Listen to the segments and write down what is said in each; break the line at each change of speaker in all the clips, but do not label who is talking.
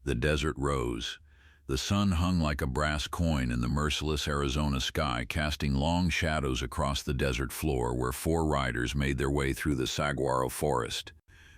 The desert rose. The sun hung like a brass coin in the merciless Arizona sky, casting long shadows across the desert floor where four riders made their way through the saguaro forest.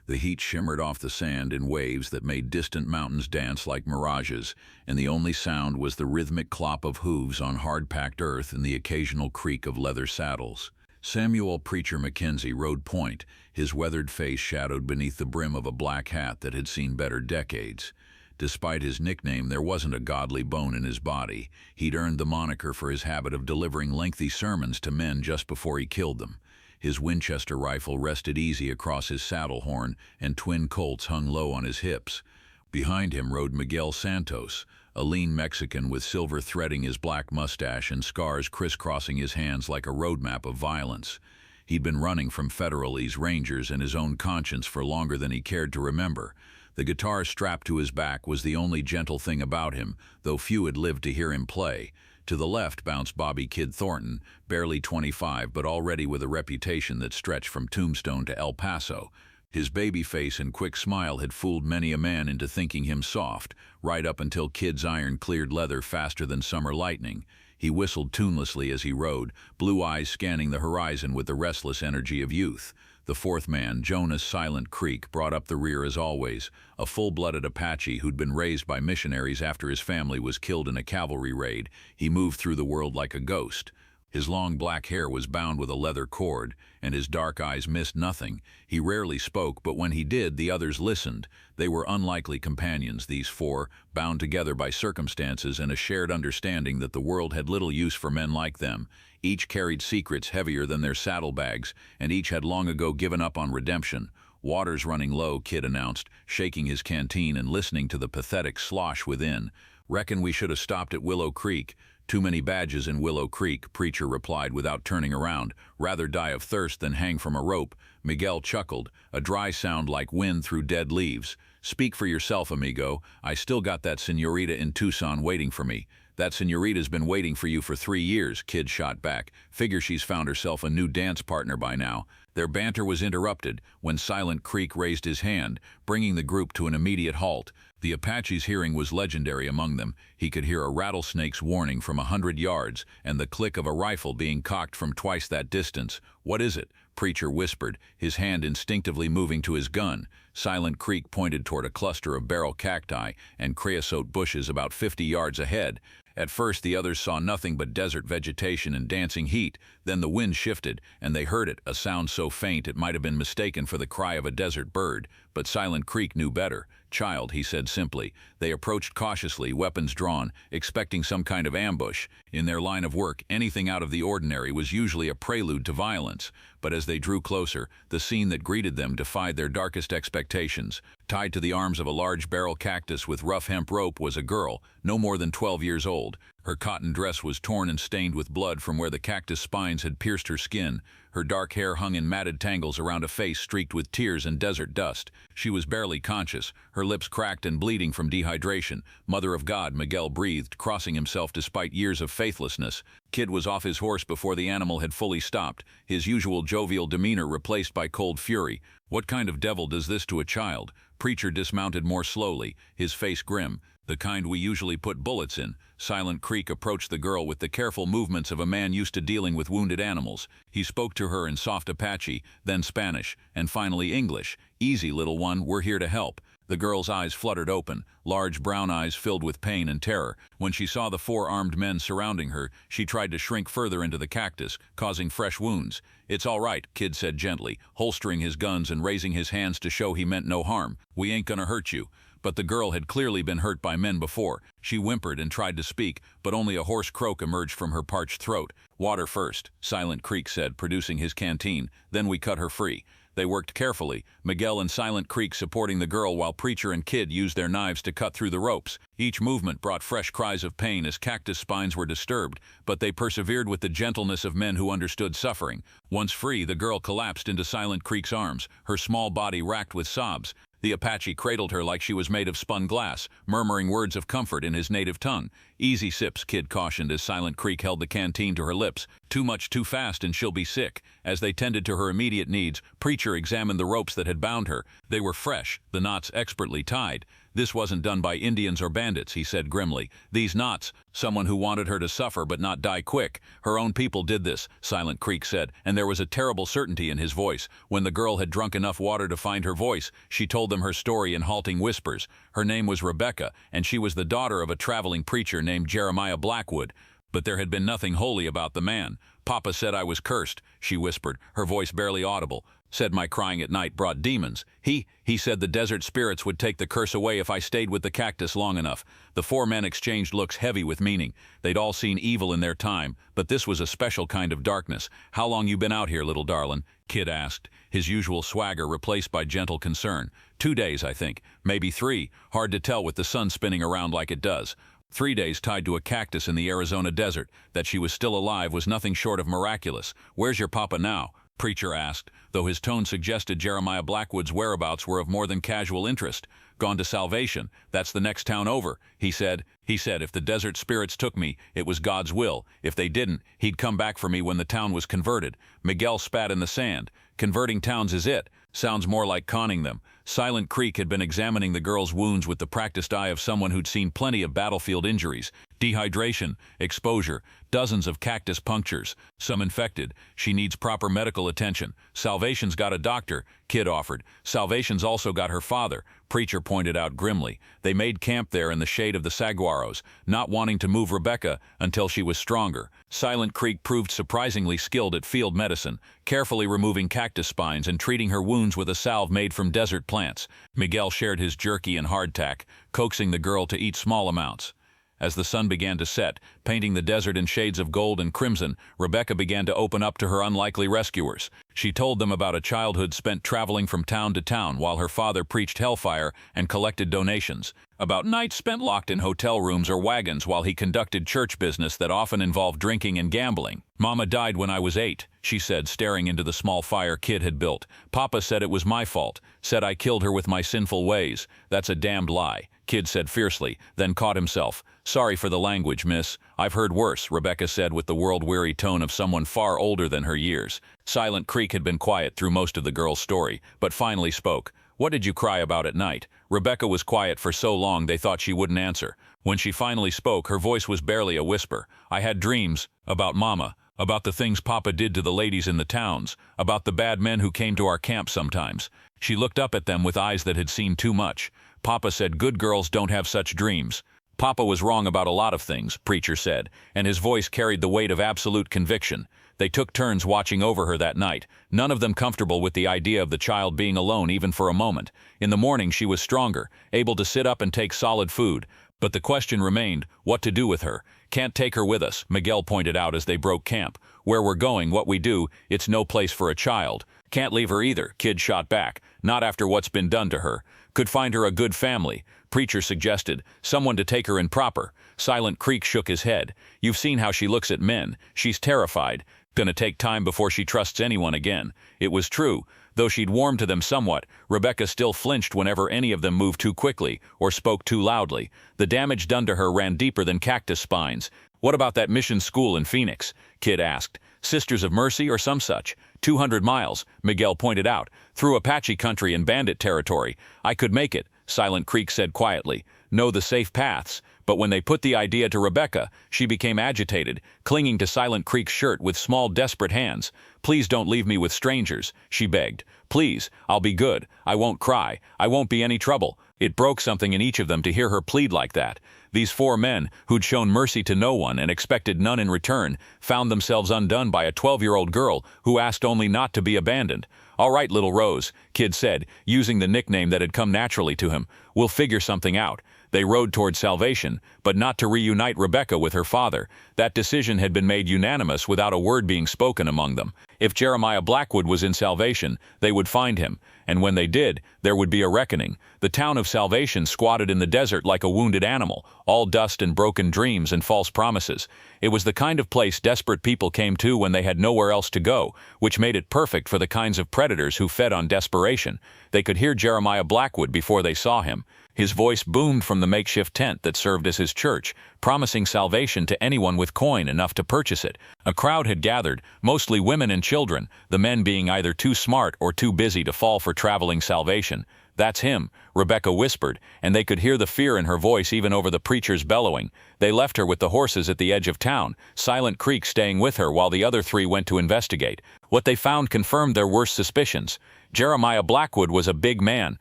The heat shimmered off the sand in waves that made distant mountains dance like mirages, and the only sound was the rhythmic clop of hooves on hard-packed earth and the occasional creak of leather saddles. Samuel Preacher Mackenzie rode point, his weathered face shadowed beneath the brim of a black hat that had seen better decades. Despite his nickname, there wasn't a godly bone in his body. He'd earned the moniker for his habit of delivering lengthy sermons to men just before he killed them. His Winchester rifle rested easy across his saddle horn, and twin Colts hung low on his hips. Behind him rode Miguel Santos, a lean Mexican with silver threading his black mustache and scars crisscrossing his hands like a roadmap of violence. He'd been running from Federalese Rangers and his own conscience for longer than he cared to remember. The guitar strapped to his back was the only gentle thing about him, though few had lived to hear him play. To the left bounced Bobby Kid Thornton, barely 25 but already with a reputation that stretched from Tombstone to El Paso. His baby face and quick smile had fooled many a man into thinking him soft, right up until Kid's iron cleared leather faster than summer lightning. He whistled tunelessly as he rode, blue eyes scanning the horizon with the restless energy of youth. The fourth man, Jonas Silent Creek, brought up the rear as always, a full-blooded Apache who'd been raised by missionaries after his family was killed in a cavalry raid. He moved through the world like a ghost. His long black hair was bound with a leather cord, and his dark eyes missed nothing. He rarely spoke, but when he did, the others listened. They were unlikely companions, these four, bound together by circumstances and a shared understanding that the world had little use for men like them. Each carried secrets heavier than their saddlebags, and each had long ago given up on redemption. "Water's running low," Kid announced, shaking his canteen and listening to the pathetic slosh within. "Reckon we should have stopped at Willow Creek." "Too many badges in Willow Creek," Preacher replied without turning around. "Rather die of thirst than hang from a rope." Miguel chuckled, a dry sound like wind through dead leaves. "Speak for yourself, amigo. I still got that senorita in Tucson waiting for me." "That senorita's been waiting for you for 3 years," Kid shot back. "Figure she's found herself a new dance partner by now." Their banter was interrupted when Silent Creek raised his hand, bringing the group to an immediate halt. The Apache's hearing was legendary among them. He could hear a rattlesnake's warning from 100 yards and the click of a rifle being cocked from twice that distance. "What is it?" Preacher whispered, his hand instinctively moving to his gun. Silent Creek pointed toward a cluster of barrel cacti and creosote bushes about 50 yards ahead. At first the others saw nothing but desert vegetation and dancing heat. Then the wind shifted, and they heard it, a sound so faint it might have been mistaken for the cry of a desert bird. But Silent Creek knew better. "Child," he said simply. They approached cautiously, weapons drawn, expecting some kind of ambush. In their line of work, anything out of the ordinary was usually a prelude to violence. But as they drew closer, the scene that greeted them defied their darkest expectations. Tied to the arms of a large barrel cactus with rough hemp rope was a girl, no more than 12 years old. Her cotton dress was torn and stained with blood from where the cactus spines had pierced her skin. Her dark hair hung in matted tangles around a face streaked with tears and desert dust. She was barely conscious, her lips cracked and bleeding from dehydration. "Mother of God," Miguel breathed, crossing himself despite years of faithlessness. Kid was off his horse before the animal had fully stopped, his usual jovial demeanor replaced by cold fury. "What kind of devil does this to a child?" Preacher dismounted more slowly, his face grim. "The kind we usually put bullets in." Silent Creek approached the girl with the careful movements of a man used to dealing with wounded animals. He spoke to her in soft Apache, then Spanish, and finally English. "Easy, little one, we're here to help." The girl's eyes fluttered open, large brown eyes filled with pain and terror. When she saw the 4 armed men surrounding her, she tried to shrink further into the cactus, causing fresh wounds. "It's all right," Kid said gently, holstering his guns and raising his hands to show he meant no harm. "We ain't gonna hurt you." But the girl had clearly been hurt by men before. She whimpered and tried to speak, but only a hoarse croak emerged from her parched throat. "Water first," Silent Creek said, producing his canteen. "Then we cut her free." They worked carefully, Miguel and Silent Creek supporting the girl while Preacher and Kid used their knives to cut through the ropes. Each movement brought fresh cries of pain as cactus spines were disturbed, but they persevered with the gentleness of men who understood suffering. Once free, the girl collapsed into Silent Creek's arms, her small body racked with sobs. The Apache cradled her like she was made of spun glass, murmuring words of comfort in his native tongue. "Easy sips," Kid cautioned as Silent Creek held the canteen to her lips. Too much too fast and she'll be sick. As they tended to her immediate needs, Preacher examined the ropes that had bound her. They were fresh, the knots expertly tied. This wasn't done by Indians or bandits, he said grimly. These knots, someone who wanted her to suffer but not die quick. Her own people did this, Silent Creek said, and there was a terrible certainty in his voice. When the girl had drunk enough water to find her voice, she told them her story in halting whispers. Her name was Rebecca, and she was the daughter of a traveling preacher named Jeremiah Blackwood. But there had been nothing holy about the man. Papa said I was cursed, she whispered, her voice barely audible. Said my crying at night brought demons. He said the desert spirits would take the curse away if I stayed with the cactus long enough. The four men exchanged looks heavy with meaning. They'd all seen evil in their time, but this was a special kind of darkness. How long you been out here, little darlin'? Kid asked, his usual swagger replaced by gentle concern. 2 days, I think. Maybe 3. Hard to tell with the sun spinning around like it does. 3 days tied to a cactus in the Arizona desert. That she was still alive was nothing short of miraculous. Where's your papa now? Preacher asked, though his tone suggested Jeremiah Blackwood's whereabouts were of more than casual interest. Gone to Salvation. That's the next town over, he said. He said if the desert spirits took me, it was God's will. If they didn't, he'd come back for me when the town was converted. Miguel spat in the sand. Converting towns is it. Sounds more like conning them. Silent Creek had been examining the girl's wounds with the practiced eye of someone who'd seen plenty of battlefield injuries. Dehydration, exposure, dozens of cactus punctures, some infected. She needs proper medical attention. Salvation's got a doctor, Kid offered. Salvation's also got her father, Preacher pointed out grimly. They made camp there in the shade of the saguaros, not wanting to move Rebecca until she was stronger. Silent Creek proved surprisingly skilled at field medicine, carefully removing cactus spines and treating her wounds with a salve made from desert plants. Miguel shared his jerky and hardtack, coaxing the girl to eat small amounts. As the sun began to set, painting the desert in shades of gold and crimson, Rebecca began to open up to her unlikely rescuers. She told them about a childhood spent traveling from town to town while her father preached hellfire and collected donations. About nights spent locked in hotel rooms or wagons while he conducted church business that often involved drinking and gambling. Mama died when I was 8, she said, staring into the small fire Kid had built. Papa said it was my fault, said I killed her with my sinful ways. That's a damned lie, Kid said fiercely, then caught himself. Sorry for the language, miss. I've heard worse, Rebecca said with the world-weary tone of someone far older than her years. Silent Creek had been quiet through most of the girl's story, but finally spoke. What did you cry about at night? Rebecca was quiet for so long they thought she wouldn't answer. When she finally spoke, her voice was barely a whisper. I had dreams about Mama, about the things Papa did to the ladies in the towns, about the bad men who came to our camp sometimes. She looked up at them with eyes that had seen too much. Papa said good girls don't have such dreams. Papa was wrong about a lot of things, Preacher said, and his voice carried the weight of absolute conviction. They took turns watching over her that night, none of them comfortable with the idea of the child being alone even for a moment. In the morning she was stronger, able to sit up and take solid food. But the question remained, what to do with her? Can't take her with us, Miguel pointed out as they broke camp. Where we're going, what we do, it's no place for a child. Can't leave her either, Kid shot back. Not after what's been done to her. Could find her a good family, Preacher suggested, someone to take her in proper. Silent Creek shook his head. You've seen how she looks at men. She's terrified. Gonna take time before she trusts anyone again. It was true. Though she'd warmed to them somewhat, Rebecca still flinched whenever any of them moved too quickly or spoke too loudly. The damage done to her ran deeper than cactus spines. What about that mission school in Phoenix? Kid asked. Sisters of Mercy or some such. 200 miles, Miguel pointed out, through Apache country and bandit territory. I could make it, Silent Creek said quietly. Know the safe paths. But when they put the idea to Rebecca, she became agitated, clinging to Silent Creek's shirt with small, desperate hands. Please don't leave me with strangers, she begged. Please, I'll be good. I won't cry. I won't be any trouble. It broke something in each of them to hear her plead like that. These 4 men, who'd shown mercy to no one and expected none in return, found themselves undone by a 12-year-old girl who asked only not to be abandoned. All right, little Rose, Kid said, using the nickname that had come naturally to him. We'll figure something out. They rode toward Salvation, but not to reunite Rebecca with her father. That decision had been made unanimous without a word being spoken among them. If Jeremiah Blackwood was in Salvation, they would find him, and when they did, there would be a reckoning. The town of Salvation squatted in the desert like a wounded animal, all dust and broken dreams and false promises. It was the kind of place desperate people came to when they had nowhere else to go, which made it perfect for the kinds of predators who fed on desperation. They could hear Jeremiah Blackwood before they saw him.
His voice boomed from the makeshift tent that served as his church, promising salvation to anyone with coin enough to purchase it. A crowd had gathered, mostly women and children, the men being either too smart or too busy to fall for traveling salvation. "That's him," Rebecca whispered, and they could hear the fear in her voice even over the preacher's bellowing. They left her with the horses at the edge of town, Silent Creek staying with her while the other three went to investigate. What they found confirmed their worst suspicions. Jeremiah Blackwood was a big man,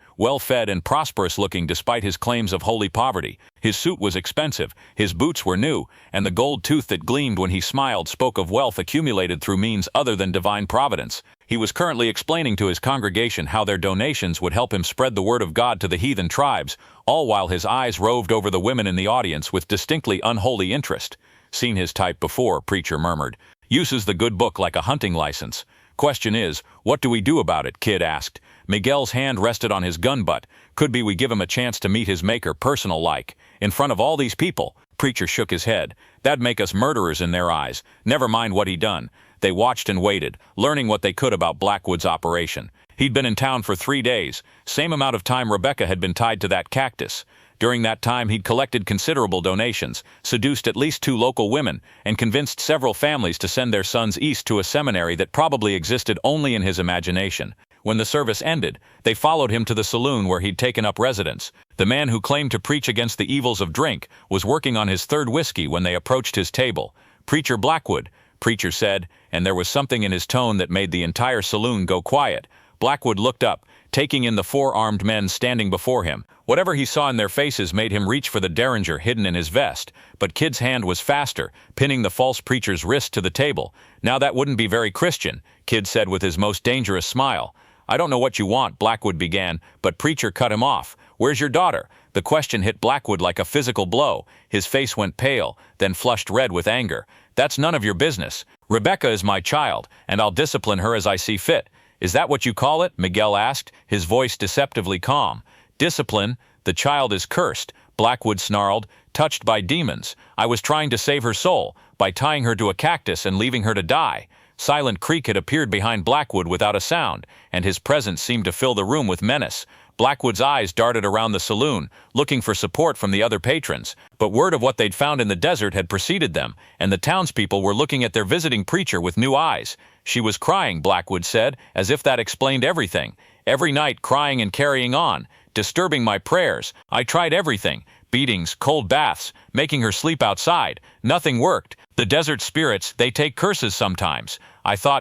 well-fed and prosperous-looking despite his claims of holy poverty. His suit was expensive, his boots were new, and the gold tooth that gleamed when he smiled spoke of wealth accumulated through means other than divine providence. He was currently explaining to his congregation how their donations would help him spread the word of God to the heathen tribes, all while his eyes roved over the women in the audience with distinctly unholy interest. "Seen his type before," preacher murmured. "Uses the good book like a hunting license. Question is, what do we do about it?" Kid asked. Miguel's hand rested on his gun butt. "Could be we give him a chance to meet his maker personal-like. In front of all these people." Preacher shook his head. "That'd make us murderers in their eyes. Never mind what he done." They watched and waited, learning what they could about Blackwood's operation. He'd been in town for 3 days, same amount of time Rebecca had been tied to that cactus. During that time he'd collected considerable donations, seduced at least 2 local women, and convinced several families to send their sons east to a seminary that probably existed only in his imagination. When the service ended, they followed him to the saloon where he'd taken up residence. The man who claimed to preach against the evils of drink was working on his 3rd whiskey when they approached his table. "Preacher Blackwood," preacher said, and there was something in his tone that made the entire saloon go quiet. Blackwood looked up, taking in the 4 armed men standing before him. Whatever he saw in their faces made him reach for the derringer hidden in his vest, but Kid's hand was faster, pinning the false preacher's wrist to the table. "Now that wouldn't be very Christian," Kid said with his most dangerous smile. "I don't know what you want," Blackwood began, but preacher cut him off. "Where's your daughter?" The question hit Blackwood like a physical blow. His face went pale, then flushed red with anger. "That's none of your business. Rebecca is my child, and I'll discipline her as I see fit." "Is that what you call it?" Miguel asked, his voice deceptively calm. "Discipline? The child is cursed," Blackwood snarled, "touched by demons. I was trying to save her soul, by tying her to a cactus and leaving her to die." Silent Creek had appeared behind Blackwood without a sound, and his presence seemed to fill the room with menace. Blackwood's eyes darted around the saloon, looking for support from the other patrons, but word of what they'd found in the desert had preceded them, and the townspeople were looking at their visiting preacher with new eyes. "She was crying," Blackwood said, as if that explained everything. "Every night crying and carrying on, disturbing my prayers. I tried everything. Beatings, cold baths, making her sleep outside. Nothing worked. The desert spirits, they take curses sometimes.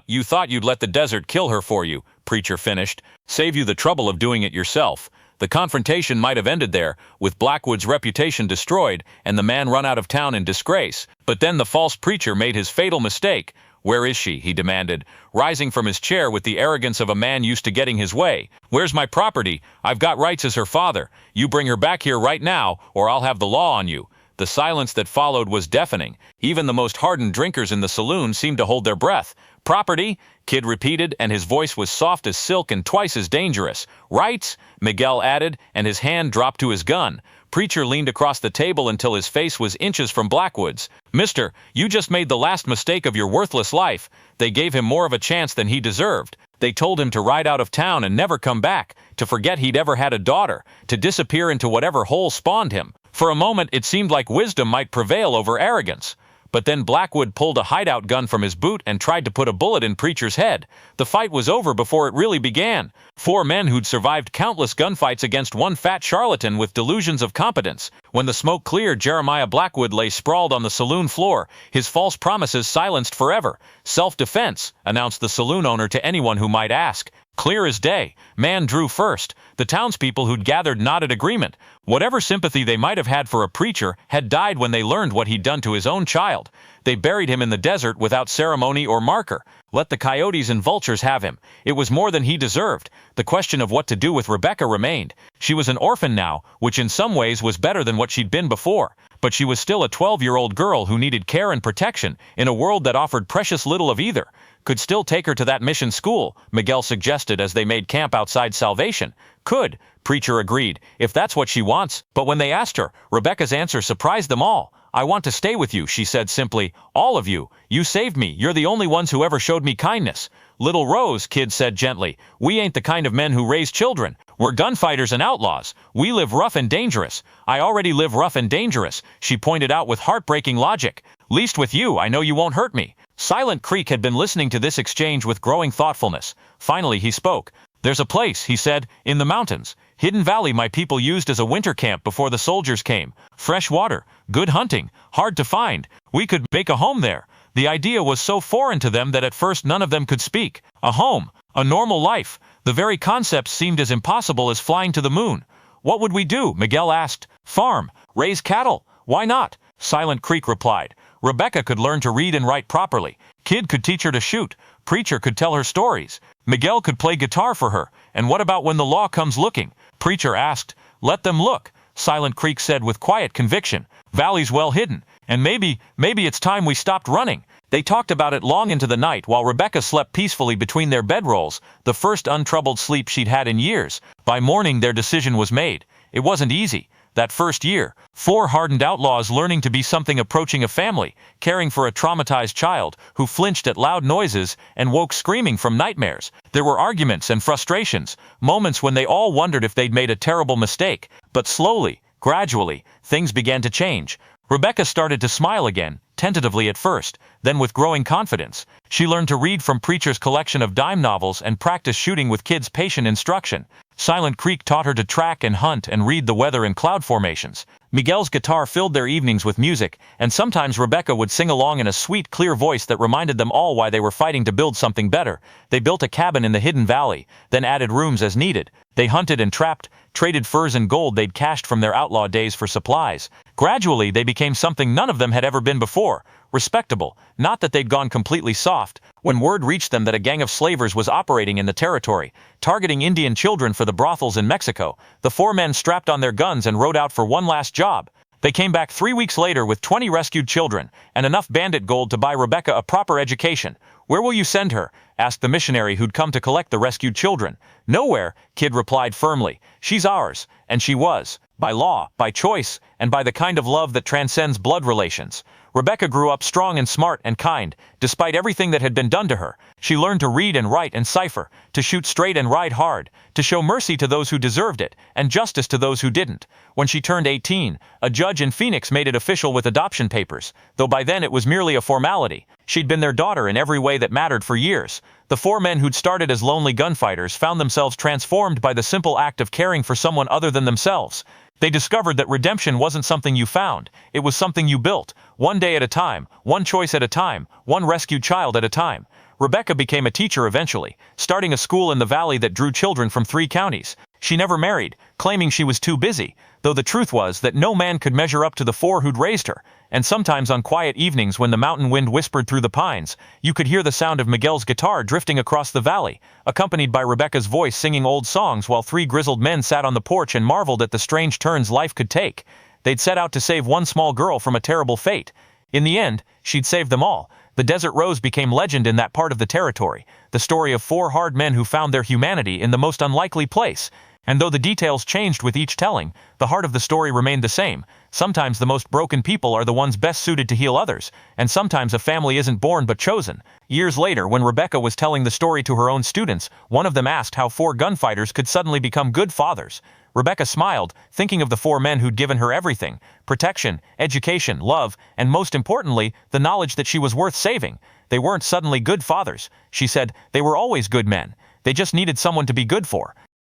You thought you'd let the desert kill her for you," preacher finished. "Save you the trouble of doing it yourself." The confrontation might have ended there, with Blackwood's reputation destroyed and the man run out of town in disgrace. But then the false preacher made his fatal mistake. "Where is she?" he demanded, rising from his chair with the arrogance of a man used to getting his way. "Where's my property? I've got rights as her father. You bring her back here right now, or I'll have the law on you." The silence that followed was deafening. Even the most hardened drinkers in the saloon seemed to hold their breath. "Property?" Kid repeated, and his voice was soft as silk and twice as dangerous. "Rights?" Miguel added, and his hand dropped to his gun. Preacher leaned across the table until his face was inches from Blackwood's. "Mister, you just made the last mistake of your worthless life." They gave him more of a chance than he deserved. They told him to ride out of town and never come back, to forget he'd ever had a daughter, to disappear into whatever hole spawned him. For a moment it seemed like wisdom might prevail over arrogance. But then Blackwood pulled a hideout gun from his boot and tried to put a bullet in Preacher's head. The fight was over before it really began. 4 men who'd survived countless gunfights against one fat charlatan with delusions of competence. When the smoke cleared, Jeremiah Blackwood lay sprawled on the saloon floor, his false promises silenced forever. "Self-defense," announced the saloon owner to anyone who might ask. Clear as day, man drew first. The townspeople who'd gathered nodded agreement. Whatever sympathy they might have had for a preacher had died when they learned what he'd done to his own child. They buried him in the desert without ceremony or marker. Let the coyotes and vultures have him. It was more than he deserved. The question of what to do with Rebecca remained. She was an orphan now, which in some ways was better than what she'd been before. But she was still a 12-year-old girl who needed care and protection in a world that offered precious little of either. Could still take her to that mission school, Miguel suggested as they made camp outside Salvation. Could, Preacher agreed, if that's what she wants. But when they asked her, Rebecca's answer surprised them all. I want to stay with you, she said simply. All of you. You saved me. You're the only ones who ever showed me kindness. Little Rose, Kid said gently, we ain't the kind of men who raise children. We're gunfighters and outlaws. We live rough and dangerous. I already live rough and dangerous, she pointed out with heartbreaking logic. Least with you, I know you won't hurt me. Silent Creek had been listening to this exchange with growing thoughtfulness. Finally he spoke. There's a place, he said, in the mountains. Hidden Valley my people used as a winter camp before the soldiers came. Fresh water, good hunting, hard to find. We could make a home there. The idea was so foreign to them that at first none of them could speak. A home, a normal life. The very concept seemed as impossible as flying to the moon. What would we do? Miguel asked. Farm, raise cattle. Why not? Silent Creek replied. Rebecca could learn to read and write properly. Kid could teach her to shoot. Preacher could tell her stories. Miguel could play guitar for her. And what about when the law comes looking? Preacher asked. Let them look, Silent Creek said with quiet conviction. Valley's well hidden. And maybe it's time we stopped running. They talked about it long into the night while Rebecca slept peacefully between their bedrolls, the first untroubled sleep she'd had in years. By morning their decision was made. It wasn't easy. That first year, 4 hardened outlaws learning to be something approaching a family, caring for a traumatized child who flinched at loud noises and woke screaming from nightmares. There were arguments and frustrations, moments when they all wondered if they'd made a terrible mistake. But slowly, gradually, things began to change. Rebecca started to smile again, tentatively at first, then with growing confidence. She learned to read from Preacher's collection of dime novels and practice shooting with Kid's patient instruction. Silent Creek taught her to track and hunt and read the weather and cloud formations. Miguel's guitar filled their evenings with music, and sometimes Rebecca would sing along in a sweet, clear voice that reminded them all why they were fighting to build something better. They built a cabin in the Hidden Valley, then added rooms as needed. They hunted and trapped, traded furs and gold they'd cached from their outlaw days for supplies. Gradually, they became something none of them had ever been before. Respectable, not that they'd gone completely soft. When word reached them that a gang of slavers was operating in the territory, targeting Indian children for the brothels in Mexico, the 4 men strapped on their guns and rode out for one last job. They came back 3 weeks later with 20 rescued children, and enough bandit gold to buy Rebecca a proper education. Where will you send her? Asked the missionary who'd come to collect the rescued children. Nowhere, Kid replied firmly. She's ours, and she was. By law, by choice, and by the kind of love that transcends blood relations. Rebecca grew up strong and smart and kind, despite everything that had been done to her. She learned to read and write and cipher, to shoot straight and ride hard, to show mercy to those who deserved it, and justice to those who didn't. When she turned 18, a judge in Phoenix made it official with adoption papers, though by then it was merely a formality. She'd been their daughter in every way that mattered for years. The 4 men who'd started as lonely gunfighters found themselves transformed by the simple act of caring for someone other than themselves. They discovered that redemption wasn't something you found, it was something you built, one day at a time, one choice at a time, one rescued child at a time. Rebecca became a teacher eventually, starting a school in the valley that drew children from 3 counties. She never married, claiming she was too busy, though the truth was that no man could measure up to the 4 who'd raised her. And sometimes on quiet evenings when the mountain wind whispered through the pines, you could hear the sound of Miguel's guitar drifting across the valley, accompanied by Rebecca's voice singing old songs while 3 grizzled men sat on the porch and marveled at the strange turns life could take. They'd set out to save one small girl from a terrible fate. In the end, she'd saved them all. The Desert Rose became legend in that part of the territory, the story of 4 hard men who found their humanity in the most unlikely place. And though the details changed with each telling, the heart of the story remained the same. Sometimes the most broken people are the ones best suited to heal others, and sometimes a family isn't born but chosen. Years later, when Rebecca was telling the story to her own students, one of them asked how 4 gunfighters could suddenly become good fathers. Rebecca smiled, thinking of the 4 men who'd given her everything: protection, education, love, and most importantly, the knowledge that she was worth saving. They weren't suddenly good fathers, she said, they were always good men. They just needed someone to be good for.